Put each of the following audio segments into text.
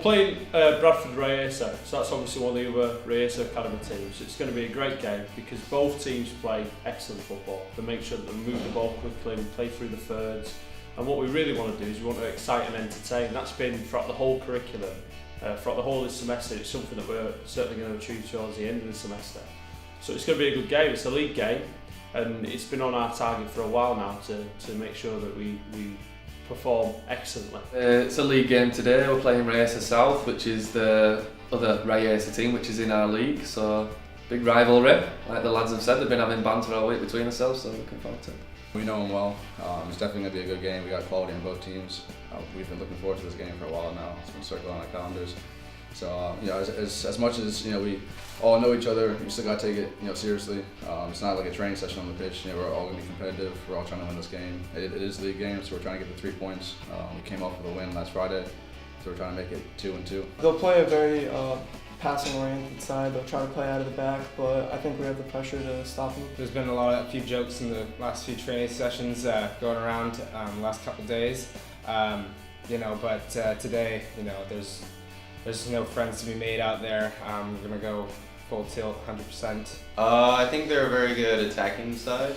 playing Bradford RIASA, so that's obviously one of the other RIASA Academy teams. It's going to be a great game because both teams play excellent football. They make sure that they move the ball quickly, we play through the thirds, and what we really want to do is we want to excite and entertain. That's been throughout the whole curriculum, throughout the whole of this semester. It's something that we're certainly going to achieve towards the end of the semester. So it's going to be a good game. It's a league game, and it's been on our target for a while now to make sure that we perform excellently. It's a league game today. We're playing RIASA South, which is the other RIASA team which is in our league, so big rivalry. Like the lads have said, they've been having banter all week between ourselves, so looking forward to it. We know them well. It's definitely going to be a good game. We got quality in both teams. We've been looking forward to this game for a while now. It's been circled on our calendars. So as much as we all know each other, we still got to take it seriously. It's not like a training session on the pitch. We're all going to be competitive. We're all trying to win this game. It is a league game, so we're trying to get the 3 points. We came off with a win last Friday, so we're trying to make it 2-2. They'll play a very passing-oriented side. They'll try to play out of the back, but I think we have the pressure to stop them. There's been a few jokes in the last few training sessions going around the last couple of days. But today, there's no friends to be made out there. We're gonna go full tilt, 100%. I think they're a very good attacking side.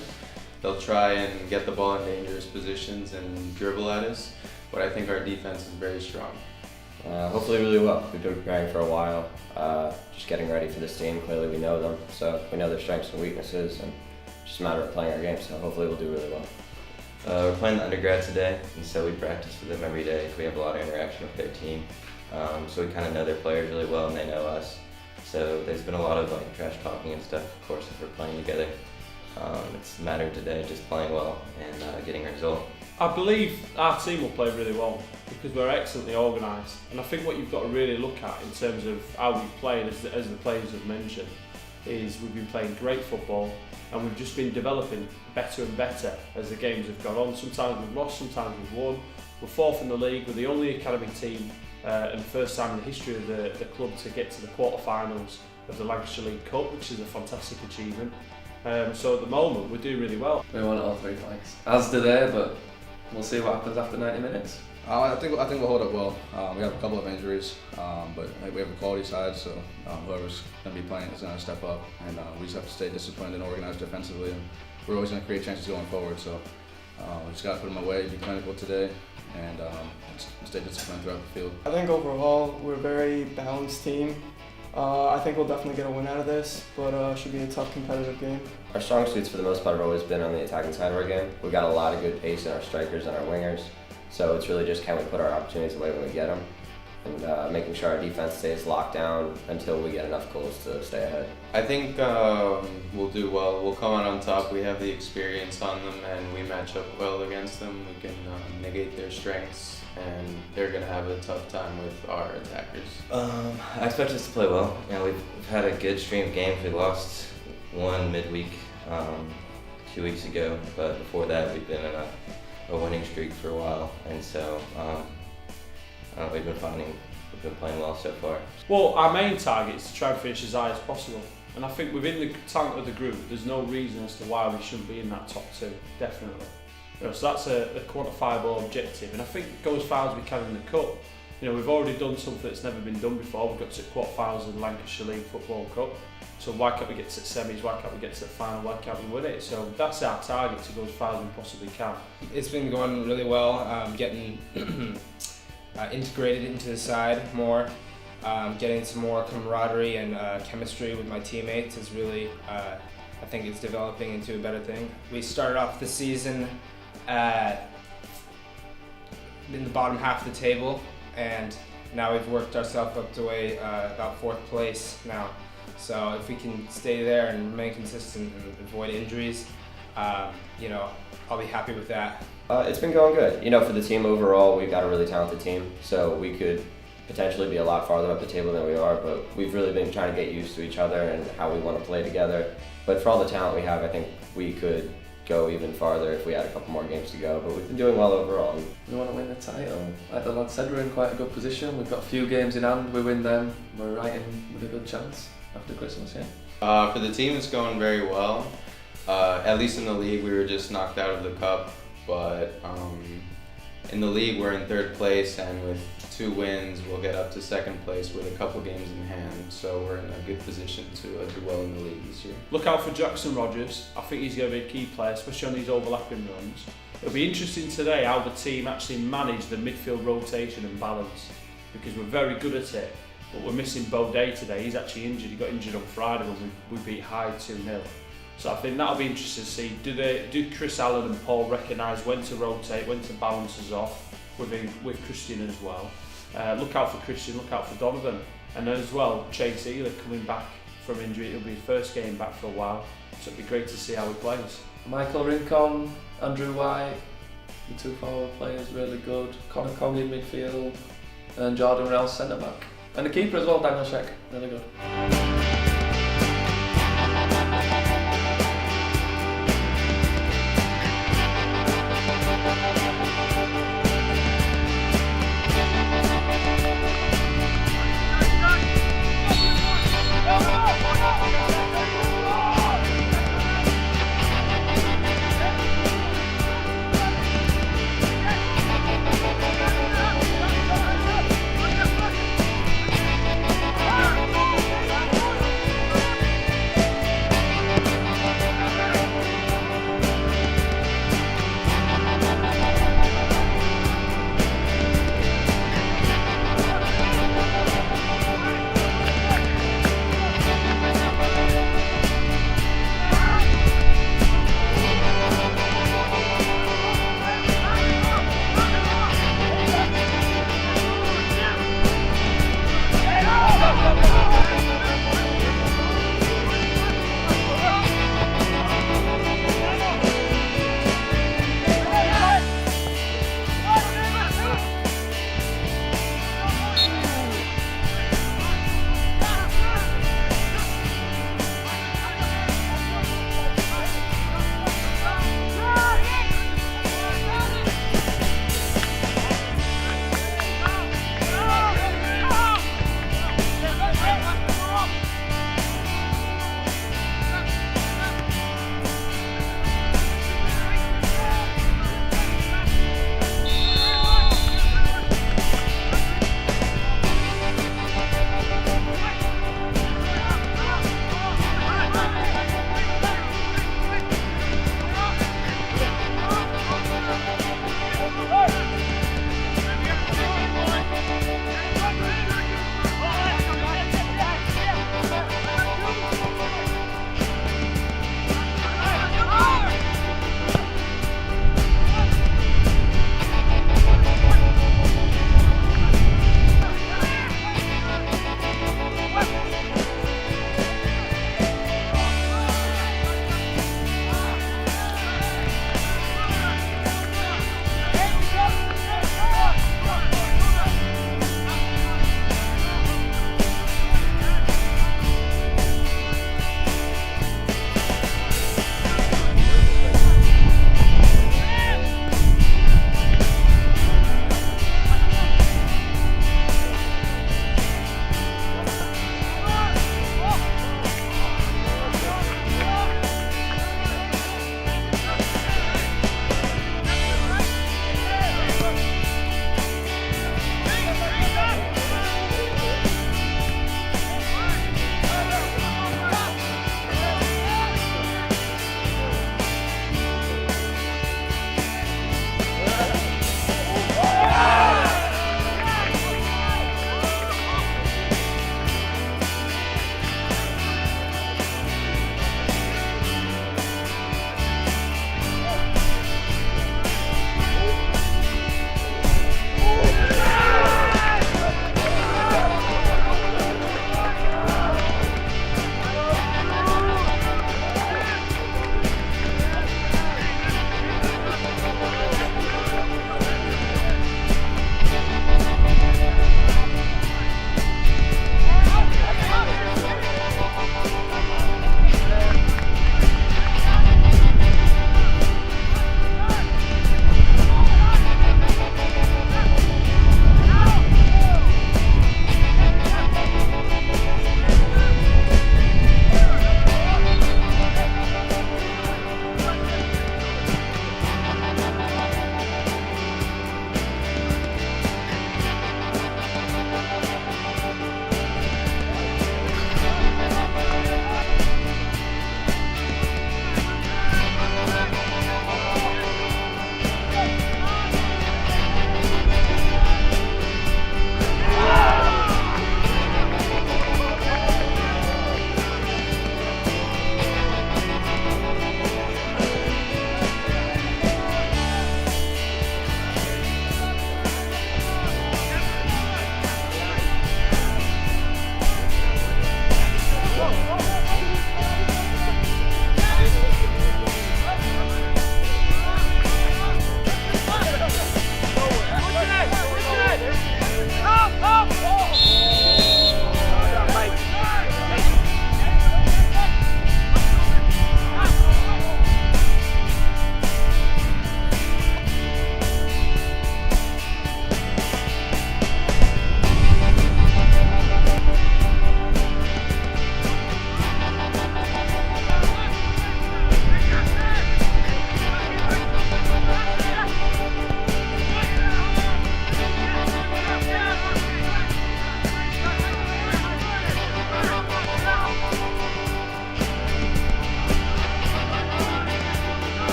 They'll try and get the ball in dangerous positions and dribble at us, but I think our defense is very strong. Hopefully really well. We've been preparing for a while, just getting ready for this team. Clearly we know them, so we know their strengths and weaknesses, and it's just a matter of playing our game, so hopefully we'll do really well. We're playing the undergrad today, and so we practice with them every day. We have a lot of interaction with their team, so we kind of know their players really well, and they know us. So there's been a lot of trash talking and stuff, of course, if we're playing together. It's a matter of today, just playing well and getting a result. I believe our team will play really well because we're excellently organised, and I think what you've got to really look at in terms of how we've played, as the players have mentioned, is we've been playing great football and we've just been developing better and better as the games have gone on. Sometimes we've lost, sometimes we've won. We're fourth in the league, we're the only academy team and first time in the history of the club to get to the quarter-finals of the Lancashire League Cup, which is a fantastic achievement. So at the moment we're doing really well. We want all 3 points, as do they, but we'll see what happens after 90 minutes. I think we'll hold up well. We have a couple of injuries, but we have a quality side, so whoever's going to be playing is going to step up, and we just have to stay disciplined and organized defensively. And we're always going to create chances going forward, so we just got to put them away, be clinical today, and stay disciplined throughout the field. I think overall we're a very balanced team. I think we'll definitely get a win out of this, but it should be a tough competitive game. Our strong suits for the most part have always been on the attacking side of our game. We've got a lot of good pace in our strikers and our wingers, so it's really just can we put our opportunities away when we get them, and making sure our defense stays locked down until we get enough goals to stay ahead. I think we'll do well. We'll come out on top. We have the experience on them, and we match up well against them. We can negate their strengths, and they're going to have a tough time with our attackers. I expect us to play well. We've had a good stream of games. We lost one midweek 2 weeks ago, but before that we've been in a winning streak for a while, and so we've been playing well so far. Well, our main target is to try and finish as high as possible, and I think within the talent of the group there's no reason as to why we shouldn't be in that top 2, definitely. So that's a quantifiable objective, and I think go as far as we can in the cup. We've already done something that's never been done before. We've got to quarter-finals of the Lancashire League Football Cup, so why can't we get to the semis, why can't we get to the final, why can't we win it? So that's our target, to go as far as we possibly can. It's been going really well, getting integrated into the side more, getting some more camaraderie and chemistry with my teammates is really, I think it's developing into a better thing. We started off the season in the bottom half of the table, and now we've worked ourselves up to about 4th place now. So if we can stay there and remain consistent and avoid injuries, I'll be happy with that. It's been going good. For the team overall, we've got a really talented team, so we could potentially be a lot farther up the table than we are, but we've really been trying to get used to each other and how we want to play together. But for all the talent we have, I think we could go even farther if we had a couple more games to go, but we've been doing well overall. We want to win the title. Like the lad said, we're in quite a good position. We've got a few games in hand, we win them, we're right in with a good chance after Christmas, yeah. For the team, it's going very well. At least in the league, we were just knocked out of the cup, but in the league, we're in 3rd place, and with 2 wins, we'll get up to second place with a couple games in hand. So we're in a good position to do well in the league this year. Look out for Jackson Rogers. I think he's going to be a key player, especially on these overlapping runs. It'll be interesting today how the team actually manage the midfield rotation and balance, because we're very good at it, but we're missing Bo Day today. He's actually injured. He got injured on Friday when we beat High 2-0. So I think that'll be interesting to see. Do Chris Allen and Paul recognise when to rotate, when to balance us off with Christian as well. Look out for Christian, look out for Donovan. And then as well, Chase Ealy coming back from injury. It'll be his first game back for a while. So it'll be great to see how he plays. Michael Rincon, Andrew White, the 2 forward players really good. Connor Cogg in midfield, and Jordan Rouse centre back. And the keeper as well, Daniel Sheck, really good.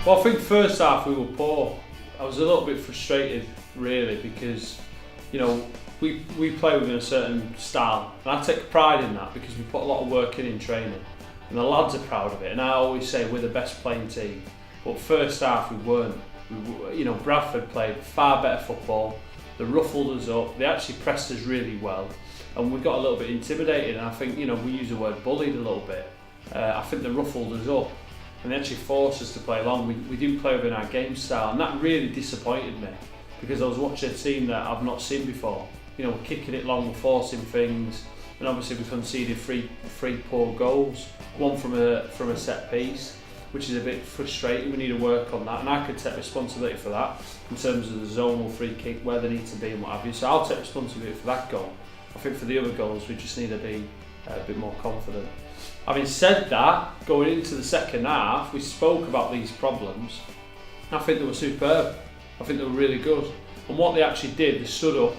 Well, I think first half we were poor. I was a little bit frustrated, really, because we play within a certain style, and I take pride in that because we put a lot of work in training, and the lads are proud of it. And I always say we're the best playing team, but first half we weren't. Bradford played far better football. They ruffled us up. They actually pressed us really well, and we got a little bit intimidated. And I think we use the word bullied a little bit. I think they ruffled us up, and they actually forced us to play long. We didn't play within our game style, and that really disappointed me because I was watching a team that I've not seen before. We're kicking it long, we're forcing things, and obviously we conceded three poor goals. One from a set piece, which is a bit frustrating. We need to work on that, and I could take responsibility for that in terms of the zonal free kick, where they need to be and what have you. So I'll take responsibility for that goal. I think for the other goals, we just need to be a bit more confident. Having said that, going into the second half, we spoke about these problems. I think they were superb. I think they were really good. And what they actually did, they stood up,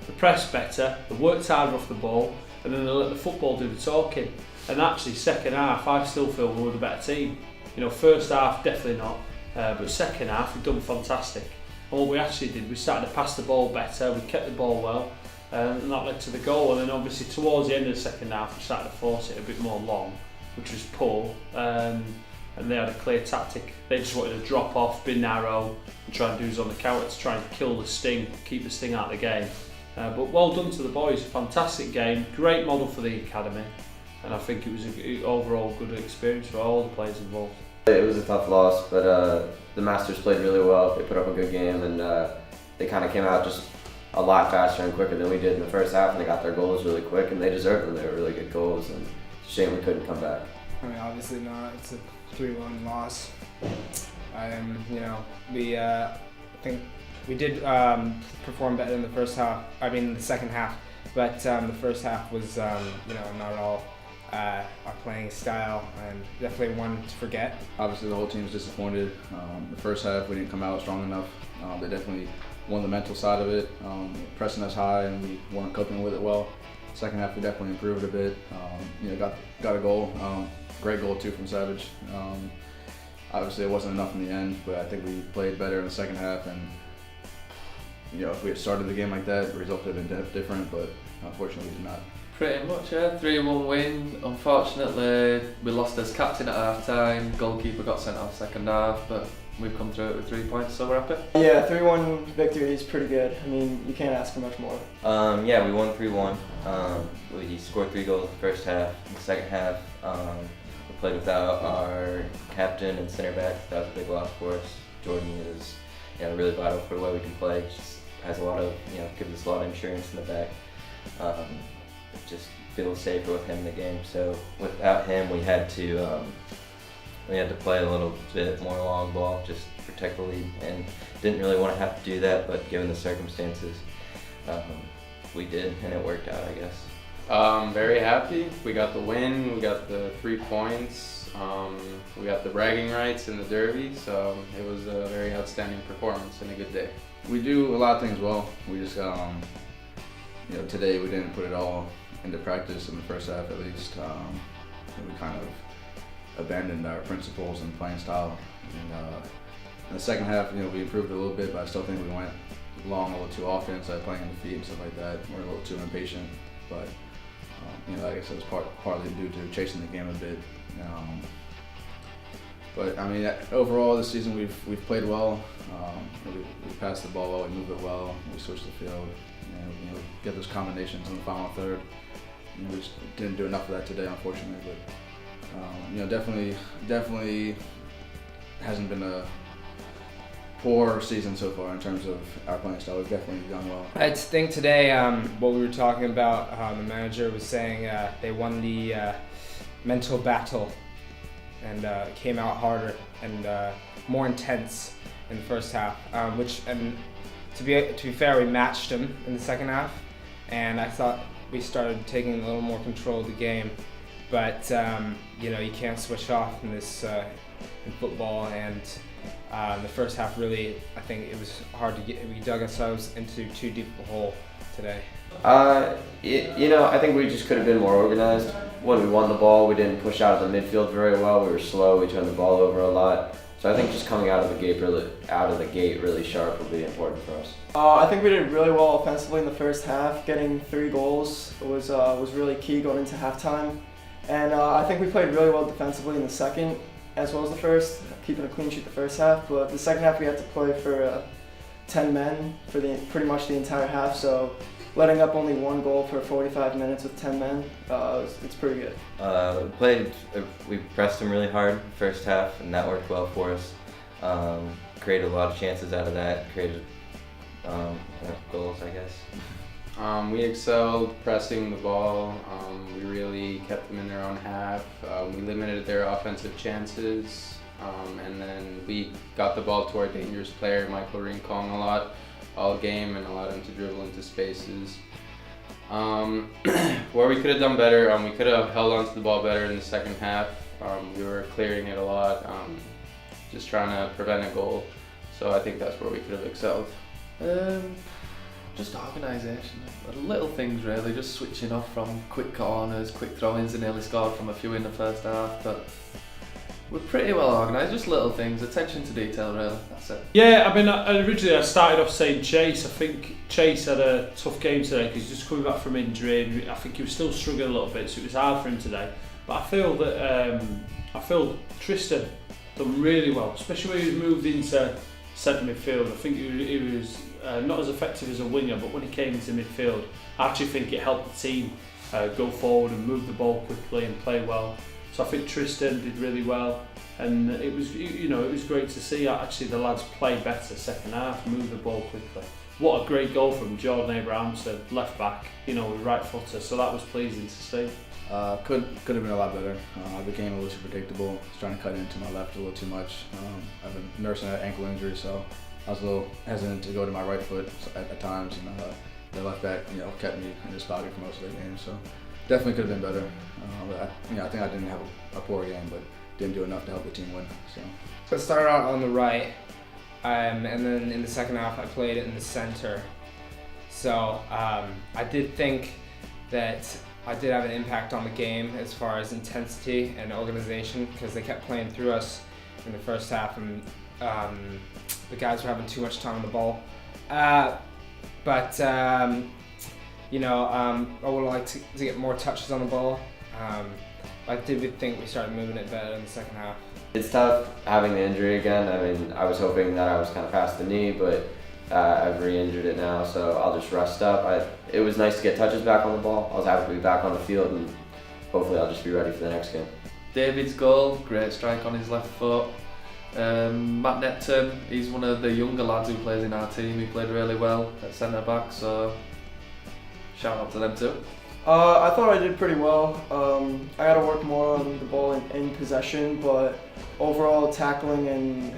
they pressed better, they worked harder off the ball, and then they let the football do the talking. And actually, second half, I still feel we were the better team. First half, definitely not. But second half, we've done fantastic. And what we actually did, we started to pass the ball better, we kept the ball well, and that led to the goal. And then obviously towards the end of the second half, we started to force it a bit more long, which was poor. And they had a clear tactic. They just wanted to drop off, be narrow, and try and do us on the counter to try and kill the sting, keep the sting out of the game. But well done to the boys, fantastic game, great model for the academy, and I think it was an overall good experience for all the players involved. It was a tough loss, but the Masters played really well. They put up a good game, and they kind of came out just a lot faster and quicker than we did in the first half, and they got their goals really quick, and they deserved them. They were really good goals, and it's a shame we couldn't come back. I mean, obviously not. It's a 3-1 loss. I think we did perform better in the first half. I mean, the second half, but the first half was, not at all our playing style, and definitely one to forget. Obviously, the whole team's disappointed. The first half, we didn't come out strong enough. They definitely won the mental side of it, pressing us high, and we weren't coping with it well. Second half, we definitely improved a bit. Got a goal. Great goal too from Savage. Obviously, it wasn't enough in the end, but I think we played better in the second half. And if we had started the game like that, the result would have been different. But unfortunately, we did not. Pretty much, yeah. 3-1 win. Unfortunately, we lost as captain at half time. Goalkeeper got sent off second half, but we've come through it with 3 points, so we're happy. Yeah, 3-1 victory is pretty good. I mean, you can't ask for much more. Yeah, we won 3-1. We scored 3 goals in the first half. In the second half, we played without our captain and center back. That was a big loss for us. Jordan is really vital for the way we can play. Just has a lot of, gives us a lot of insurance in the back. Just feel safer with him in the game. So without him, we had to play a little bit more long ball, just to protect the lead, and didn't really want to have to do that. But given the circumstances, we did, and it worked out, I guess. Very happy. We got the win. We got the 3 points. We got the bragging rights in the derby. So it was a very outstanding performance and a good day. We do a lot of things well. We just today we didn't put it all into practice in the first half, at least. We kind of abandoned our principles and playing style. And in the second half, we improved a little bit, but I still think we went long a little too often, instead of playing in the feet and stuff like that. We're a little too impatient, but I guess it was partly due to chasing the game a bit. But I mean, overall this season we've played well. We passed the ball well, we moved it well, we switched the field, and get those combinations in the final third. We just didn't do enough of that today, unfortunately. But definitely hasn't been a poor season so far in terms of our playing style. We've definitely done well. I think today, what we were talking about, the manager was saying they won the mental battle and came out harder and more intense in the first half. And to be fair, we matched them in the second half, and I thought we started taking a little more control of the game. But you can't switch off in this in football, and the first half really, I think it was hard to get. We dug ourselves into too deep of a hole today. I think we just could have been more organized. When we won the ball, we didn't push out of the midfield very well. We were slow. We turned the ball over a lot. So I think just coming out of the gate really sharp will be important for us. I think we did really well offensively in the first half. Getting 3 goals was really key going into halftime. And I think we played really well defensively in the second as well as the first, keeping a clean sheet the first half. But the second half we had to play for 10 men for pretty much the entire half. So letting up only 1 goal for 45 minutes with 10 men, it's pretty good. We pressed them really hard first half, and that worked well for us. Created a lot of chances out of that. Created goals, I guess. We excelled pressing the ball. We really kept them in their own half. We limited their offensive chances, and then we got the ball to our dangerous player, Michael Rincon, a lot all game and allowed him to dribble into spaces. Where we could have done better, we could have held onto the ball better in the second half. We were clearing it a lot, just trying to prevent a goal. So I think that's where we could have excelled. Just organisation, little things really, just switching off from quick corners, quick throw-ins, and nearly scored from a few in the first half, but we're pretty well organised, just little things, attention to detail really, that's it. Yeah, I mean, originally I started off saying Chase. I think Chase had a tough game today because he's just coming back from injury, and I think he was still struggling a little bit, so it was hard for him today. But I feel that Tristan done really well, especially when he was moved into centre midfield. I think he was not as effective as a winger, but when he came into midfield, I actually think it helped the team go forward and move the ball quickly and play well. So I think Tristan did really well, and it was great to see actually the lads play better second half, move the ball quickly. What a great goal from Jordan Abrahamson, left back, with right footer. So that was pleasing to see. Could have been a lot better. I became a little too predictable. I was trying to cut into my left a little too much. I've been nursing an ankle injury, so I was a little hesitant to go to my right foot at times, and the left back, kept me in his pocket for most of the game. So definitely could have been better. But I think I didn't have a poor game, but didn't do enough to help the team win. So I started out on the right, and then in the second half I played it in the center. So I did think that I did have an impact on the game as far as intensity and organization, because they kept playing through us in the first half, and the guys were having too much time on the ball. But I would like to get more touches on the ball. I did think we started moving it better in the second half. It's tough having the injury again. I mean, I was hoping that I was kind of past the knee, but I've re-injured it now, so I'll just rest up. It was nice to get touches back on the ball. I was happy to be back on the field, and hopefully I'll just be ready for the next game. David's goal, great strike on his left foot. Matt Neptune, he's one of the younger lads who plays in our team. He played really well at centre back, so shout out to them too. I thought I did pretty well. I got to work more on the ball in possession, but overall tackling and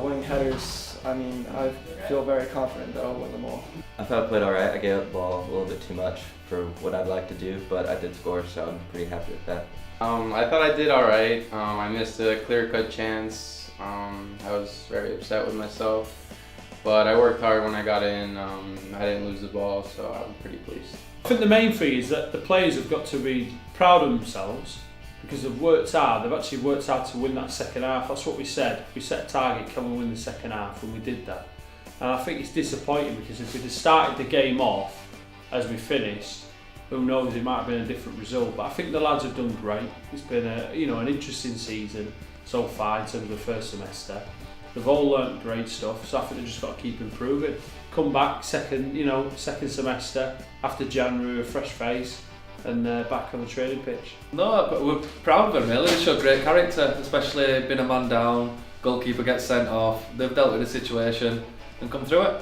winning headers, I feel very confident that I'll win them all. I thought I played alright. I gave up the ball a little bit too much for what I'd like to do, but I did score, so I'm pretty happy with that. I thought I did alright. I missed a clear-cut chance. I was very upset with myself, but I worked hard when I got in. I didn't lose the ball, so I'm pretty pleased. I think the main thing is that the players have got to be proud of themselves because they've worked hard. They've actually worked hard to win that second half. That's what we said. We set a target, can we win the second half, and we did that. And I think it's disappointing because if we'd have started the game off as we finished, who knows, it might have been a different result. But I think the lads have done great. It's been an interesting season so far in terms of the first semester. They've all learnt great stuff, so I think they've just got to keep improving. Come back second semester after January, a fresh face, and back on the training pitch. No, but we're proud of them really. They showed great character, especially being a man down, goalkeeper gets sent off. They've dealt with the situation and come through it.